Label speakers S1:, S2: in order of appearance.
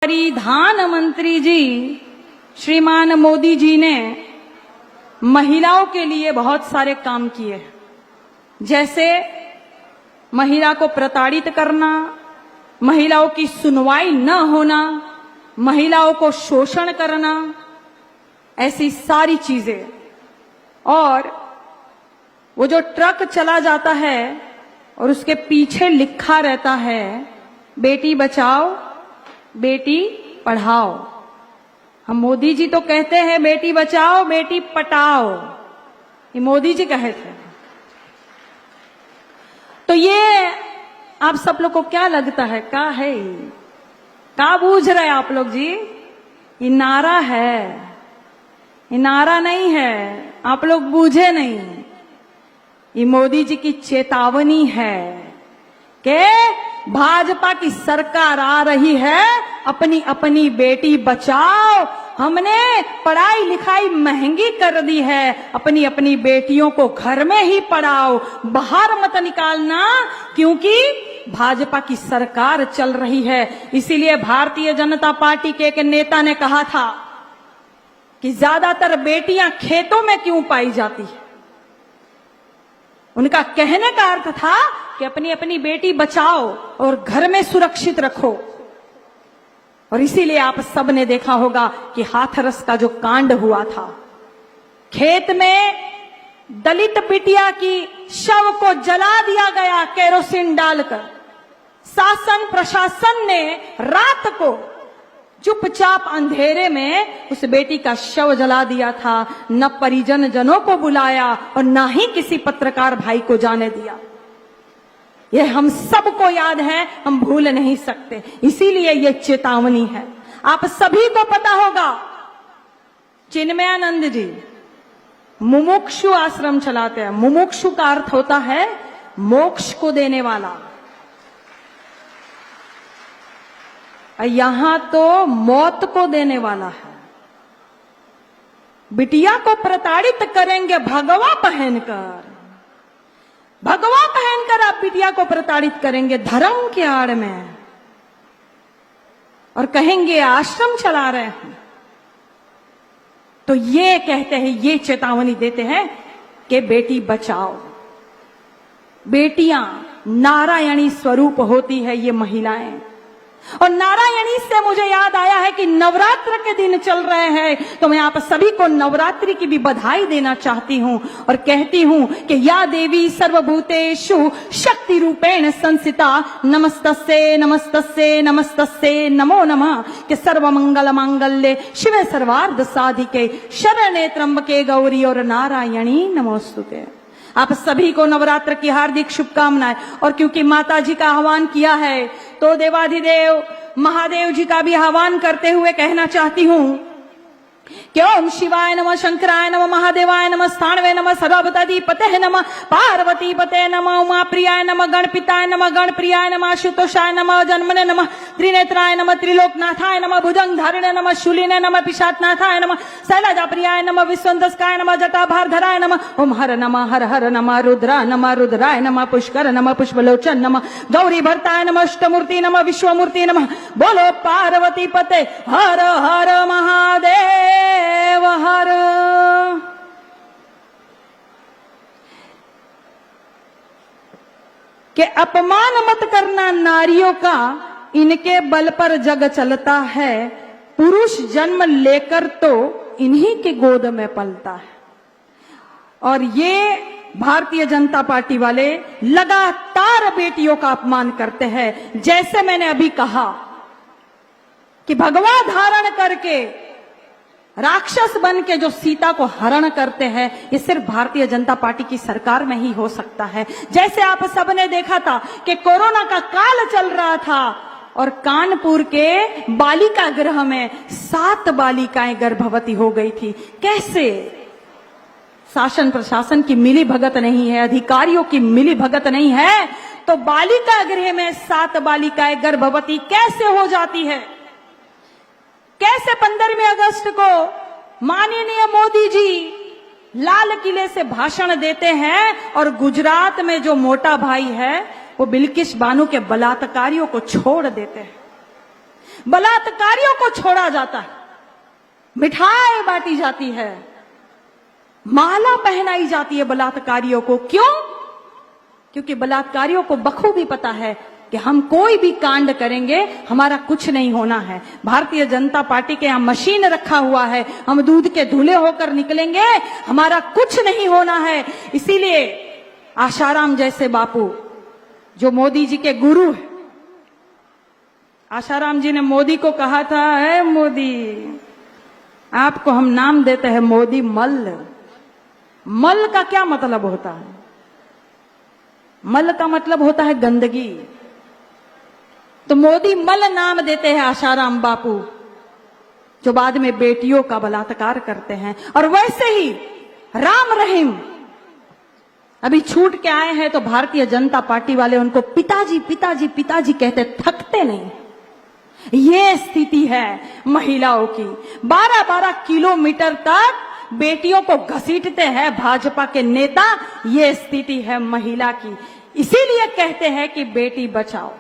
S1: प्रधानमंत्री जी श्रीमान मोदी जी ने महिलाओं के लिए बहुत सारे काम किए, जैसे महिला को प्रताड़ित करना, महिलाओं की सुनवाई न होना, महिलाओं को शोषण करना, ऐसी सारी चीजें। और वो जो ट्रक चला जाता है और उसके पीछे लिखा रहता है बेटी बचाओ बेटी पढ़ाओ। हम मोदी जी तो कहते हैं बेटी बचाओ बेटी पटाओ, ये मोदी जी कहे थे। तो ये आप सब लोग को क्या लगता है, क्या है, क्या बूझ रहे आप लोग जी? ये नारा है, ये नारा नहीं है, आप लोग बूझे नहीं। ये मोदी जी की चेतावनी है कि भाजपा की सरकार आ रही है, अपनी अपनी बेटी बचाओ। हमने पढ़ाई लिखाई महंगी कर दी है, अपनी अपनी बेटियों को घर में ही पढ़ाओ, बाहर मत निकालना, क्योंकि भाजपा की सरकार चल रही है। इसीलिए भारतीय जनता पार्टी के एक नेता ने कहा था कि ज्यादातर बेटियां खेतों में क्यों पाई जाती है। उनका कहने का अर्थ था कि अपनी अपनी बेटी बचाओ और घर में सुरक्षित रखो। और इसीलिए आप सब ने देखा होगा कि हाथरस का जो कांड हुआ था, खेत में दलित बिटिया की शव को जला दिया गया केरोसिन डालकर। शासन प्रशासन ने रात को चुपचाप अंधेरे में उस बेटी का शव जला दिया था, न परिजन जनों को बुलाया और न ही किसी पत्रकार भाई को जाने दिया। यह हम सबको याद है, हम भूल नहीं सकते। इसीलिए यह चेतावनी है। आप सभी को पता होगा चिन्मयानंद जी मुमुक्षु आश्रम चलाते हैं। मुमुक्षु का अर्थ होता है मोक्ष को देने वाला। यहां तो मौत को देने वाला है। बिटिया को प्रताड़ित करेंगे भगवा पहनकर, भगवा पहनकर आप बिटिया को प्रताड़ित करेंगे धर्म के आड़ में, और कहेंगे आश्रम चला रहे हैं। तो ये कहते हैं, ये चेतावनी देते हैं कि बेटी बचाओ। बेटियां नारायणी स्वरूप होती है ये महिलाएं। और नारायणी से मुझे याद आया है कि नवरात्र के दिन चल रहे हैं, तो मैं आप सभी को नवरात्रि की भी बधाई देना चाहती हूं और कहती हूं कि या देवी सर्वभूतेषु शक्ति रूपेण संस्थिता नमस्तस्ये नमस्तस्ये नमस्तस्ये नमो नमः। कि सर्व मंगल मांगल्ये शिवे सर्वार्थ साधिके शरण्ये त्र्यंबके गौरी और नारायणी नमोस्तुते। आप सभी को नवरात्र की हार्दिक शुभकामनाएं। और क्योंकि माता जी का आह्वान किया है, तो देवाधिदेव महादेव जी का भी आह्वान करते हुए कहना चाहती हूं कि ओम शिवाय नमः, शंकराय नमः, महादेवाय नमः, स्थाणवे नमः, सर्वभूताधिपते नमः, पार्वती पते नमः, उमा प्रियाय नमः, गणपिताय नमः, गणप्रियाय नमः, आशुतोषाय नमः, जन्मने नमः, त्रिनेत्राय नमः, त्रिलोकनाथाय नमः, भुजंग धारिणे नमः, शूलिने नमः, पिशाचनाथाय नमः, शैलजा प्रियाय नमः, विश्वंदस्काय नमः, जटाभारधराय नमः, ओम हर नमः, हर हर नमः, रुद्राय नमः, पुष्कर नमः, पुष्पलोचन नमः, गौरी भरताय नमः, अष्टमूर्ति नमः, विश्वमूर्ति नमः। बोलो पार्वती पते हर हर महादेव हर। के अपमान मत करना नारियों का, इनके बल पर जग चलता है, पुरुष जन्म लेकर तो इन्हीं के गोद में पलता है। और ये भारतीय जनता पार्टी वाले लगातार बेटियों का अपमान करते हैं। जैसे मैंने अभी कहा कि भगवा धारण करके राक्षस बन के जो सीता को हरण करते हैं, ये सिर्फ भारतीय जनता पार्टी की सरकार में ही हो सकता है। जैसे आप सबने देखा था कि कोरोना का काल चल रहा था और कानपुर के बालिका गृह में 7 बालिकाएं गर्भवती हो गई थी। कैसे? शासन प्रशासन की मिली भगत नहीं है, अधिकारियों की मिली भगत नहीं है, तो बालिका गृह में 7 बालिकाएं गर्भवती कैसे हो जाती है? कैसे 15 अगस्त को माननीय मोदी जी लाल किले से भाषण देते हैं और गुजरात में जो मोटा भाई है वो बिल्किस बानो के बलात्कारियों को छोड़ देते हैं। बलात्कारियों को छोड़ा जाता है, मिठाई बांटी जाती है, माला पहनाई जाती है बलात्कारियों को। क्यों? क्योंकि बलात्कारियों को बखूबी पता है कि हम कोई भी कांड करेंगे हमारा कुछ नहीं होना है। भारतीय जनता पार्टी के यहां मशीन रखा हुआ है, हम दूध के धुले होकर निकलेंगे, हमारा कुछ नहीं होना है। इसीलिए आशाराम जैसे बापू जो मोदी जी के गुरु है, आशाराम जी ने मोदी को कहा था, है मोदी, आपको हम नाम देते हैं मोदी मल्ल। मल का क्या मतलब होता है? मल का मतलब होता है गंदगी। तो मोदी मल नाम देते हैं आशाराम बापू, जो बाद में बेटियों का बलात्कार करते हैं। और वैसे ही राम रहीम अभी छूट के आए हैं, तो भारतीय जनता पार्टी वाले उनको पिताजी पिताजी पिताजी कहते थकते नहीं। ये स्थिति है महिलाओं की। 12-12 किलोमीटर तक बेटियों को घसीटते हैं भाजपा के नेता। ये स्थिति है महिला की। इसीलिए कहते हैं कि बेटी बचाओ।